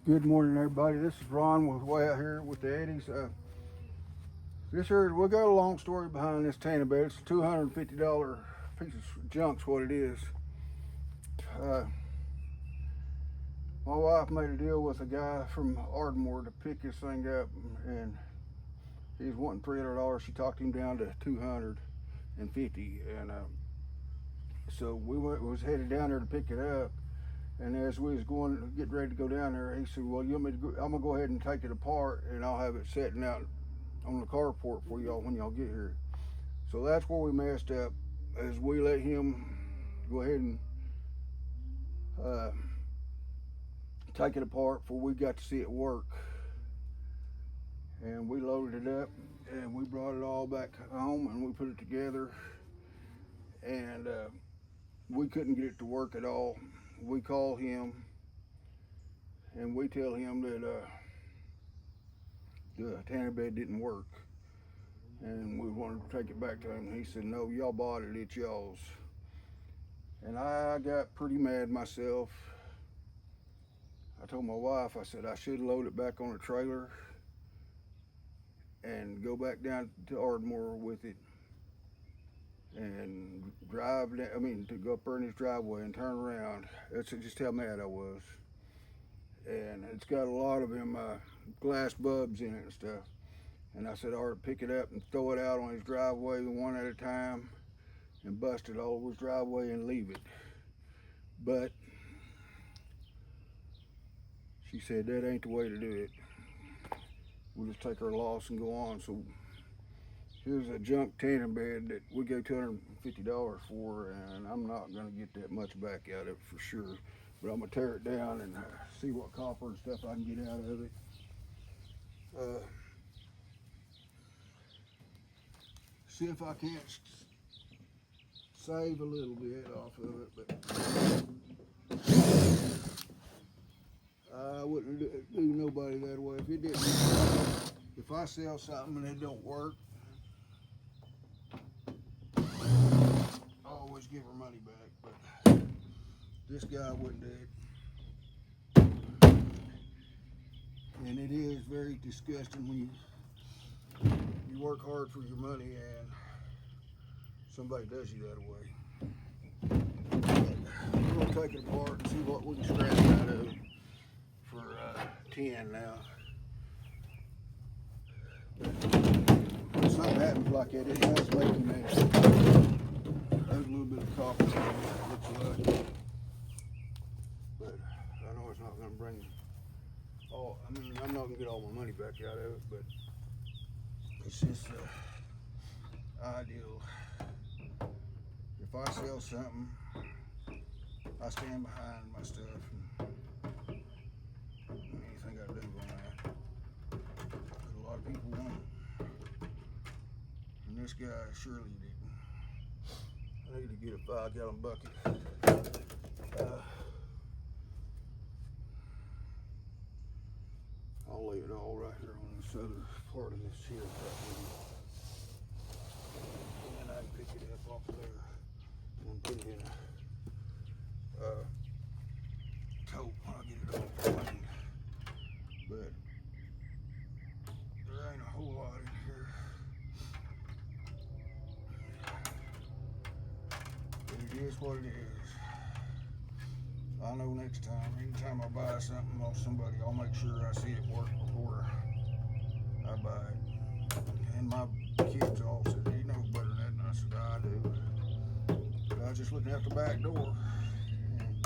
Good morning, everybody. This is Ron with Way Out Here with the Eddies. This here, we got a long story behind this tanning bed. It's a $250 piece of junk's what it is. My wife made a deal with a guy from Ardmore to pick this thing up, and he's wanting $300. She talked him down to $250, and so we was headed down there to pick it up. And as we was getting ready to go down there, he said, "Well, you want me to go? I'm gonna go ahead and take it apart, and I'll have it sitting out on the carport for y'all when y'all get here." So that's where we messed up, as we let him go ahead and take it apart before we got to see it work. And we loaded it up, and we brought it all back home, and we put it together, and we couldn't get it to work at all. We call him and we tell him that the tanning bed didn't work, and we wanted to take it back to him. He said, "No, y'all bought it, it's y'all's." And I got pretty mad myself. I told my wife, I said I should load it back on a trailer and go back down to Ardmore with it and drive down, to go up there in his driveway and turn around. That's just how mad I was. And it's got a lot of them glass bulbs in it and stuff. And I said, all right, pick it up and throw it out on his driveway one at a time and bust it all over his driveway and leave it. But she said that ain't the way to do it. We'll just take our loss and go on. So here's a junk tanning bed that we gave $250 for, and I'm not gonna get that much back out of it for sure. But I'm gonna tear it down and see what copper and stuff I can get out of it. See if I can't save a little bit off of it, but I wouldn't do nobody that way. If it didn't, if I sell something and it don't work, I always give her money back. But this guy wouldn't do it. And it is very disgusting when you work hard for your money and somebody does you that way. We're gonna take it apart and see what we can scratch out of it for 10 now. But when something happens like that, it does make you mad. There's a little bit of copper in it, looks like. But I know it's not gonna bring all, I'm not gonna get all my money back out of it, but it's just ideal. If I sell something, I stand behind my stuff and anything I do on that. Because a lot of people won't. And this guy surely didn't. I need to get a 5-gallon bucket. I'll lay it all right here on this other part of this here. And then I can pick it up off there and put it in a tote when I get it all cleaned. But there ain't a whole lot in here. But it is what it is. I know next time, anytime I buy something off somebody, I'll make sure I see it work before I buy it. And my kids all said, "You know better than that." And I said, "I do." But I was just looking out the back door. And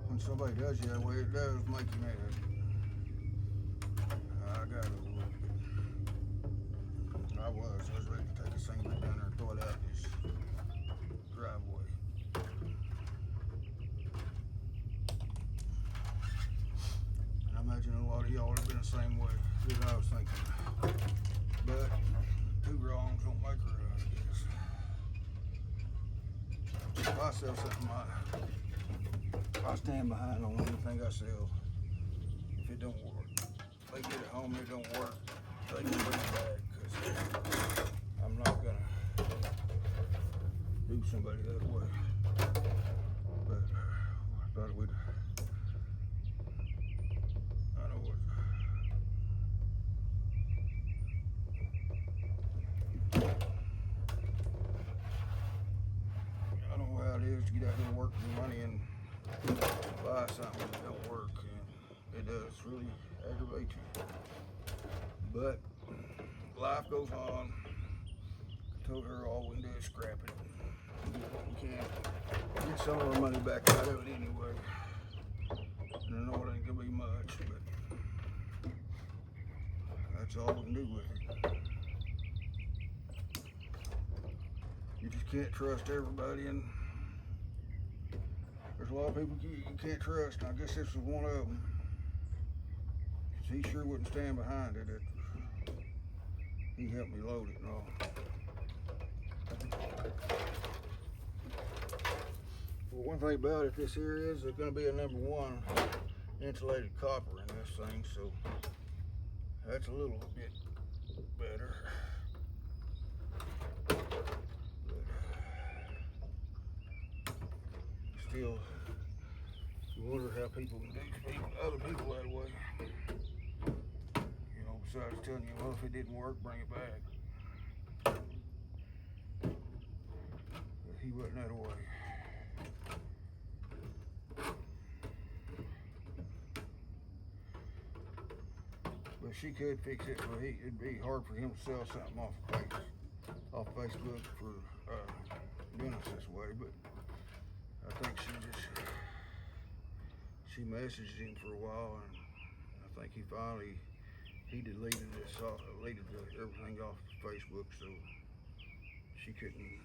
when somebody does you that way, it does make you mad. I got overlooked it. I was ready to take a single down there and throw it out this driveway. I imagine a lot of y'all have been the same way as I was thinking. But two wrongs don't make a right, I guess. If I sell something, I stand behind on anything I sell. If it don't work, they get it home and it don't work, they can bring it back, because I'm not gonna do somebody that way. But I thought we'd got any work for money and buy something that don't work, and it does really aggravate you. But life goes on. I told her all we can do is scrap it. Do what we can. Get some of our money back out of it anyway. And I know it ain't gonna be much, but that's all we can do with it. You just can't trust everybody, and there's a lot of people you can't trust, and I guess this was one of them. He sure wouldn't stand behind it. He helped me load it and all. Well, one thing about it, this here is going to be a #1 insulated copper in this thing, so that's a little bit better. But still, you wonder how people can do other people that way. You know, besides telling you, well, if it didn't work, bring it back. But he wasn't that way. But she could fix it, but it'd be hard for him to sell something off Facebook for doing us this way. But I think she messaged him for a while, and I think he deleted everything off Facebook, so she couldn't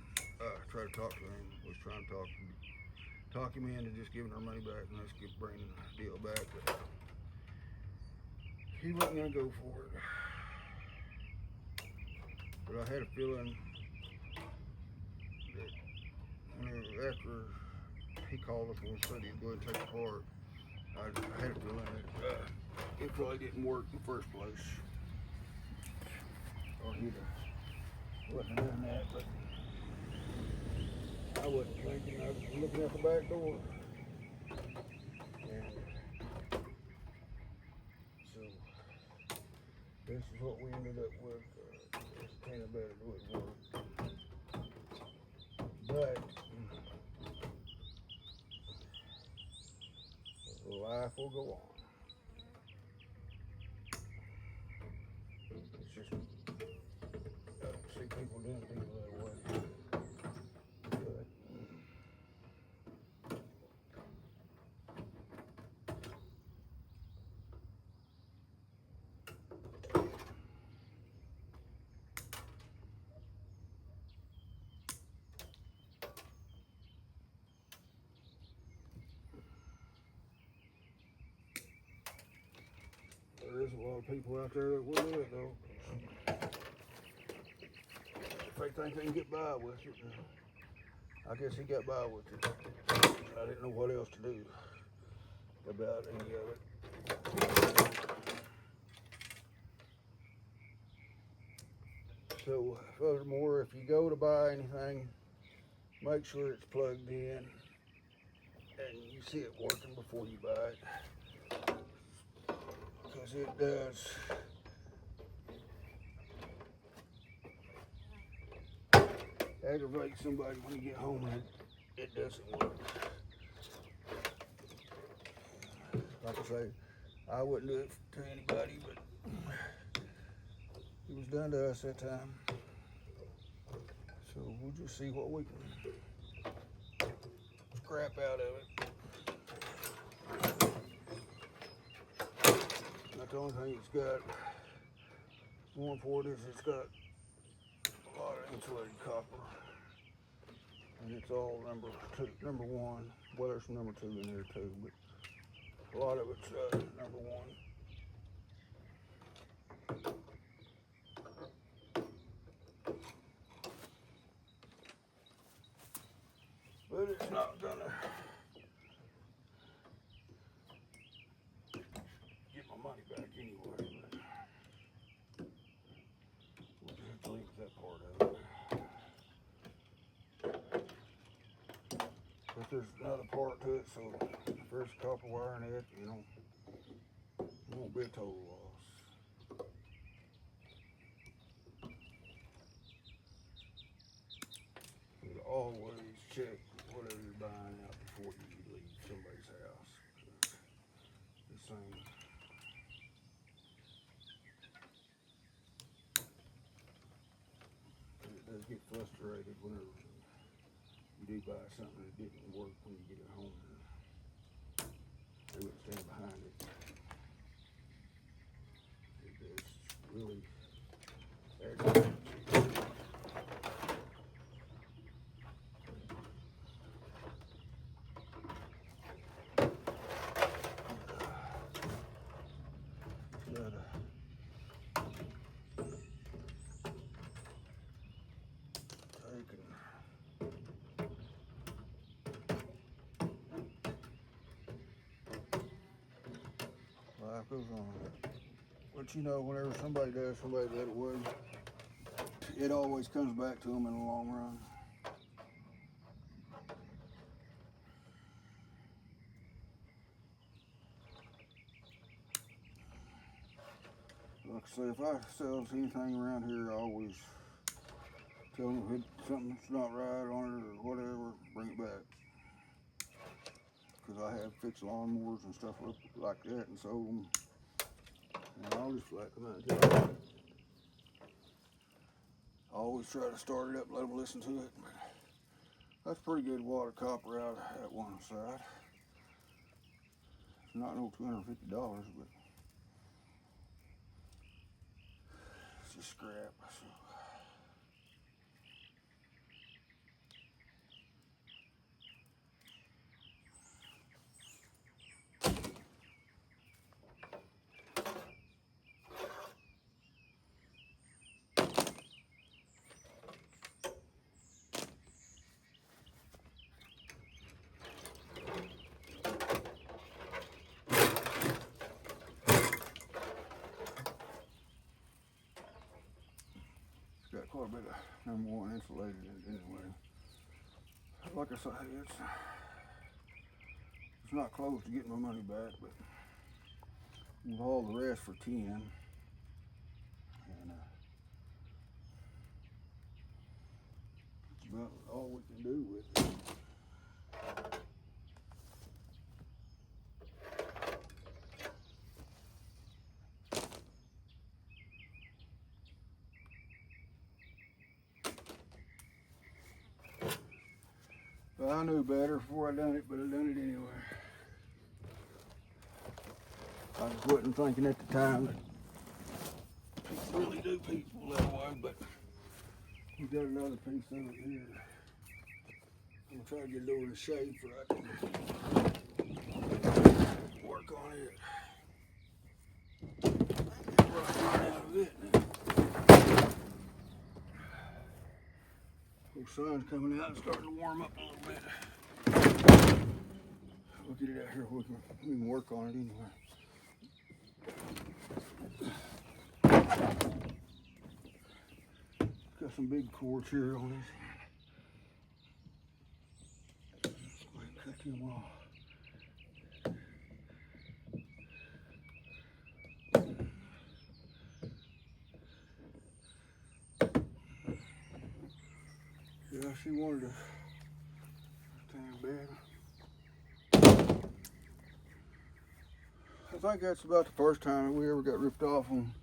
try to talk to him. Was trying to talk him into just giving her money back and let's bringing the deal back. But he wasn't gonna go for it. But I had a feeling that after he called us and said he'd go ahead and take it apart, I had a feeling that it probably didn't work in the first place. Or he'd wouldn't have done that, but I wasn't thinking. I was looking at the back door. And so this is what we ended up with. It's kind of better do it work. But life will go on. It's just, I don't see people doing people that way. But there is a lot of people out there that will do it though. If they think they can get by with it, I guess he got by with it. I didn't know what else to do about any of it. So furthermore, if you go to buy anything, make sure it's plugged in and you see it working before you buy it. Because it does aggravate somebody when you get home and it doesn't work. Like I say, I wouldn't do it to anybody, but it was done to us that time. So we'll just see what we can scrap out of it. Not the only thing it's got going for it is it's got a lot of insulated copper. And it's all #1. Well, there's some #2 in there too, but a lot of it's #1. But it's not gonna get my money back anyway. But we'll just have to leave that part of it. But there's another part to it, so if there's copper wire in it, you know, it won't be a total loss. But always check whatever you're buying same. It does get frustrated whenever you do buy something that didn't work when you get it home. They wouldn't stand behind it. It's really aggravating. Life goes on. But you know, whenever somebody does somebody that way, it always comes back to them in the long run. Like I say, if I sell anything around here, I always tell them if something's not right on it or whatever, bring it back. Because I have fixed lawnmowers and stuff like that and sold them. And I'll just flat come out and tell them. I always try to start it up and let them listen to it. That's pretty good water copper out at one side. It's not no $250, but it's just scrap. So. Got quite a bit of number one insulated in it anyway. Like I say, it's not close to getting my money back, but we'll haul the rest for 10, and that's about all we can do with it. Well, I knew better before I done it, but I done it anyway. I just wasn't thinking at the time that people really do people that way, but we got another piece of it here. I'm gonna try to get it over in the shade so I can work on it. Work out of it now. The sun's coming out and starting to warm up a little bit. We'll get it out here. We can work on it anyway. Got some big cords here on this. Let's go ahead and cut them off. Yeah, she wanted a tan bed. I think that's about the first time that we ever got ripped off on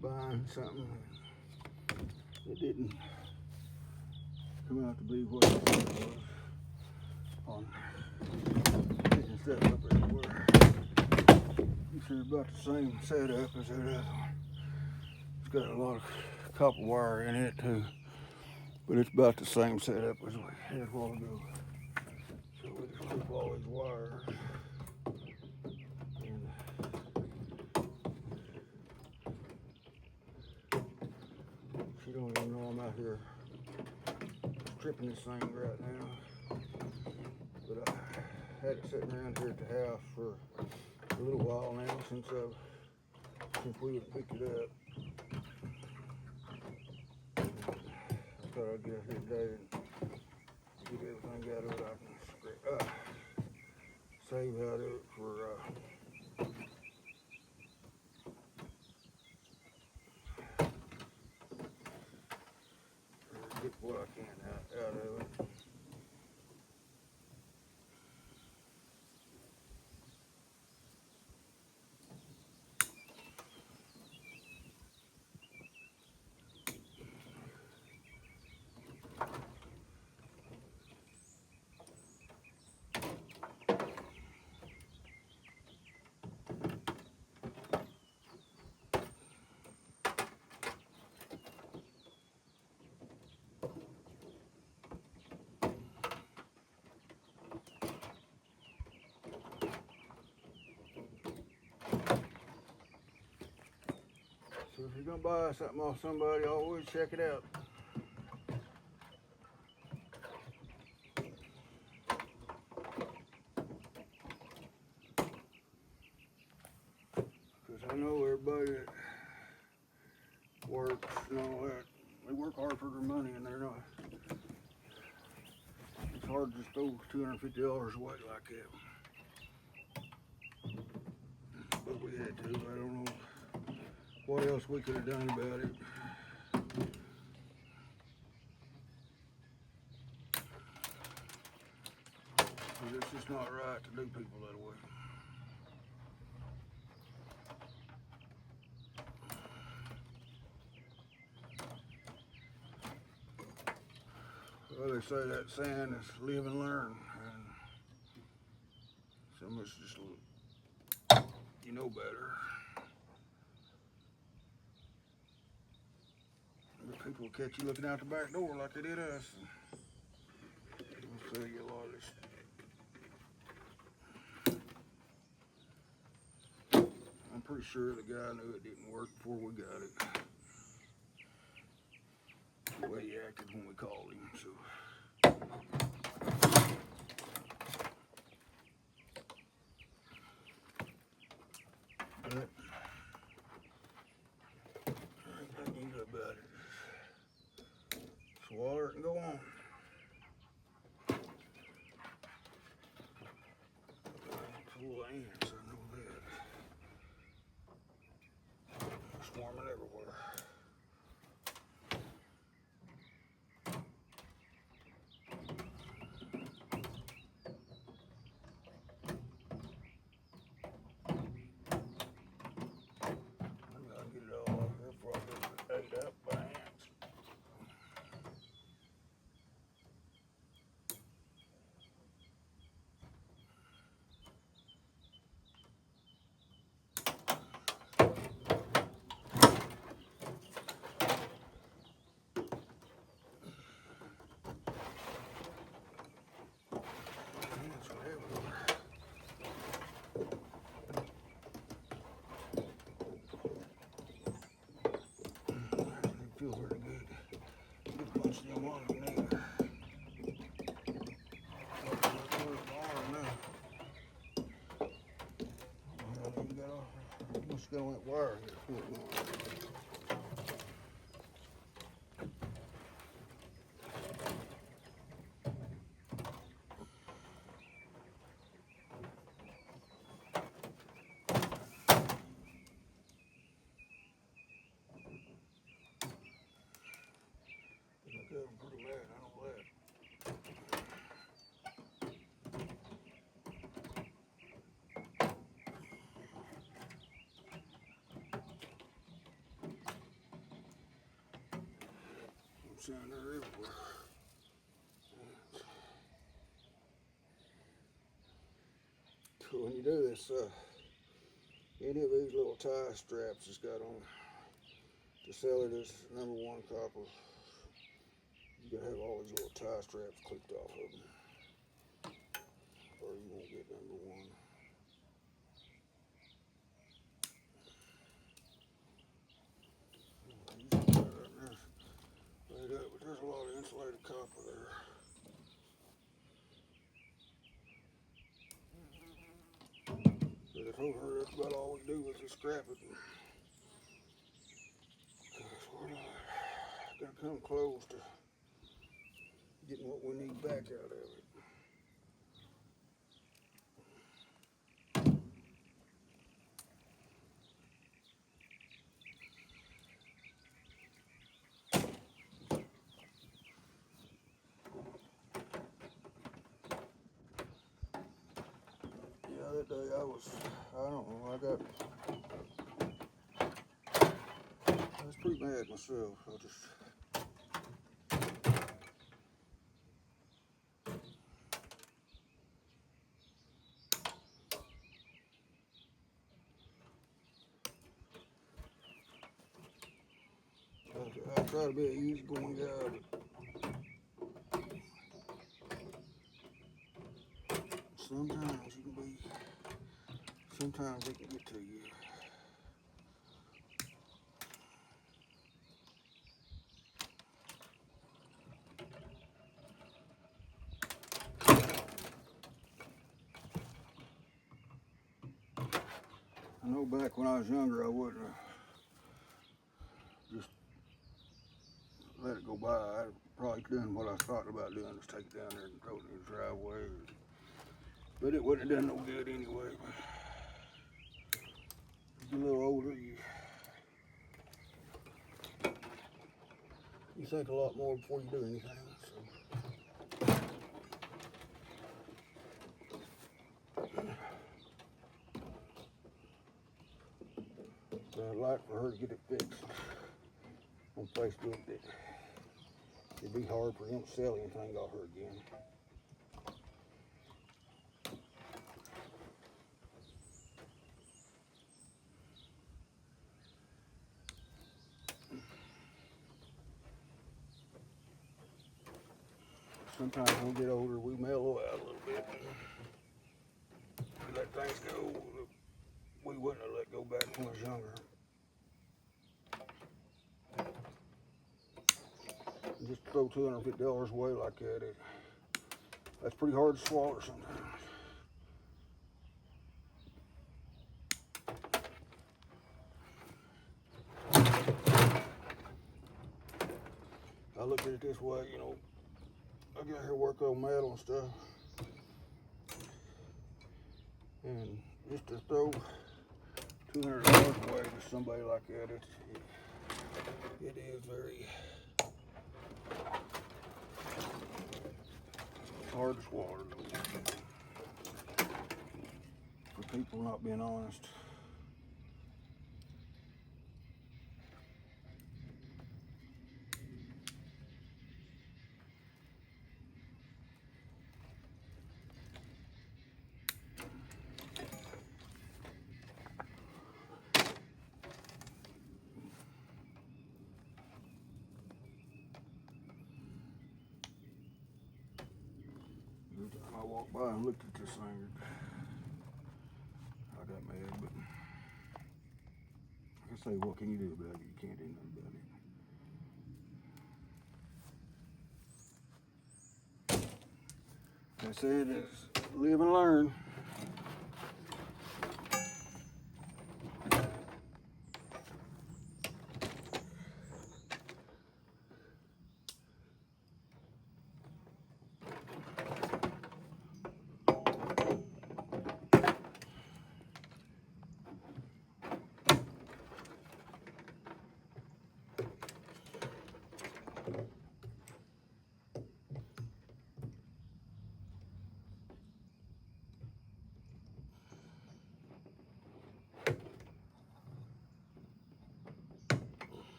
buying something that didn't come out to be what it was on picking stuff up everywhere. It's about the same setup as that other one. It's got a lot of copper wire in it too, but it's about the same setup as we had a while ago. So we just clip all these wires. She don't even know I'm out here stripping this thing right now. But I had it sitting around here at the house for a little while now since we would pick it up. I thought I'd get out here today and get everything out of it. I can save out of it for get what I can out of it. So if you're gonna buy something off somebody, always check it out. Because I know everybody that works and all that, they work hard for their money, and they're not. It's hard to just throw $250 away like that. But we had to. I don't know what else we could have done about it. But it's just not right to do people that way. Well, they say that saying is live and learn, and some of us just, you know better. But people will catch you looking out the back door like they did us. We'll sell you a lot of this. I'm pretty sure the guy knew it didn't work before we got it. The way he acted when we called him, so. But everything you know about it, swallow it and go on. Full of ants, I know that. They're swarming everywhere. Feel very good. Get a bunch of them on there. Must go that wire here. I'm pretty mad, I know that. I'm saying they're everywhere. So when you do this, any of these little tie straps it's got on to sell it as #1 copper, you gotta have all these little tie straps clipped off of them, or you won't get #1. Laid up, but there's a lot of insulated copper there. But if over here, that's about all we do is just scrap it. Because we're not gonna come close to getting what we need back out of it. The other day I don't know, I was pretty mad myself. I try to be an easygoing guy, but sometimes it can get to you. I know back when I was younger, I wouldn't have just let it go by. I'd probably done what I was talking about doing, just take it down there and throw it in the driveway. But it wouldn't have done no good anyway. As you get a little older, you think a lot more before you do anything. So I'd like for her to get it fixed on Facebook. That it'd be hard for him to sell anything off her again. Sometimes when we get older, we mellow out a little bit. We let things go that we wouldn't have let go back when we was younger. And just throw $250 away like that, that's pretty hard to swallow sometimes. I look at it this way, you know, I get here work on metal and stuff, and just to throw $200 away to somebody like that, it is very hard to swallow for people not being honest. I walked by and looked at this thing, I got mad, but I say, what can you do about it? You can't do nothing about it. That's it, it's live and learn.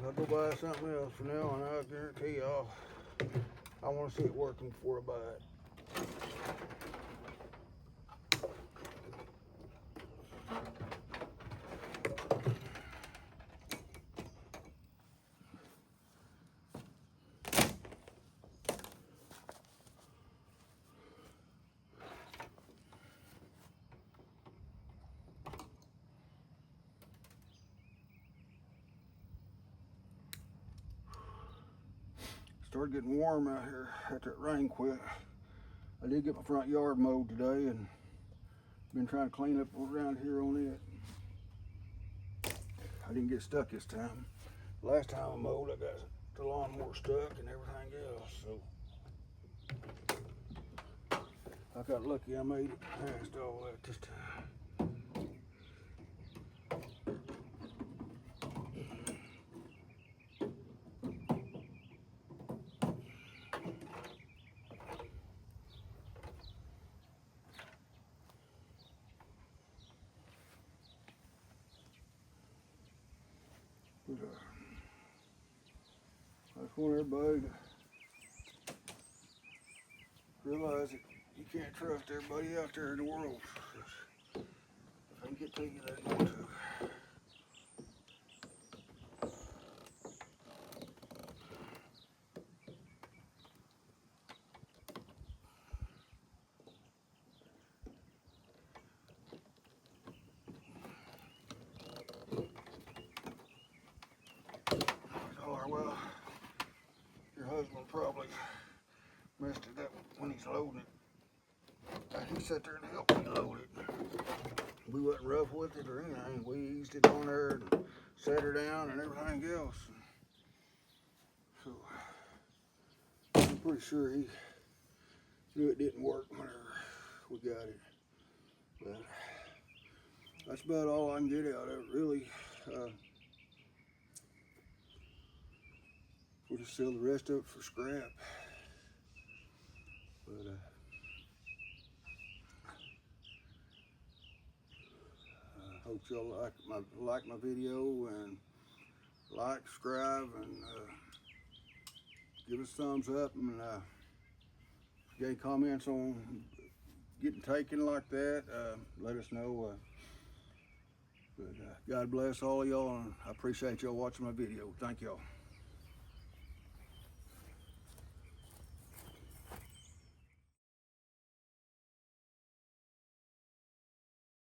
I'll go buy something else for now, and I guarantee y'all, I want to see it working before I buy it. Started getting warm out here after that rain quit. I did get my front yard mowed today, and been trying to clean up around here on it. I didn't get stuck this time. Last time I mowed, I got the lawnmower stuck and everything else, so I got lucky I made it past all that this time. I just want everybody to realize that you can't trust everybody out there in the world. If they get to you, they're going to. Well, your husband probably messed it up when he's finished loading it. He sat there and helped me load it. We wasn't rough with it or anything. We eased it on there and set her down and everything else. So I'm pretty sure he knew it didn't work whenever we got it. But that's about all I can get out of it, really. We'll just sell the rest of it for scrap. But I hope y'all like my video, and like, subscribe, and give us a thumbs up, and if you got any comments on getting taken like that, let us know. But God bless all of y'all, and I appreciate y'all watching my video. Thank y'all.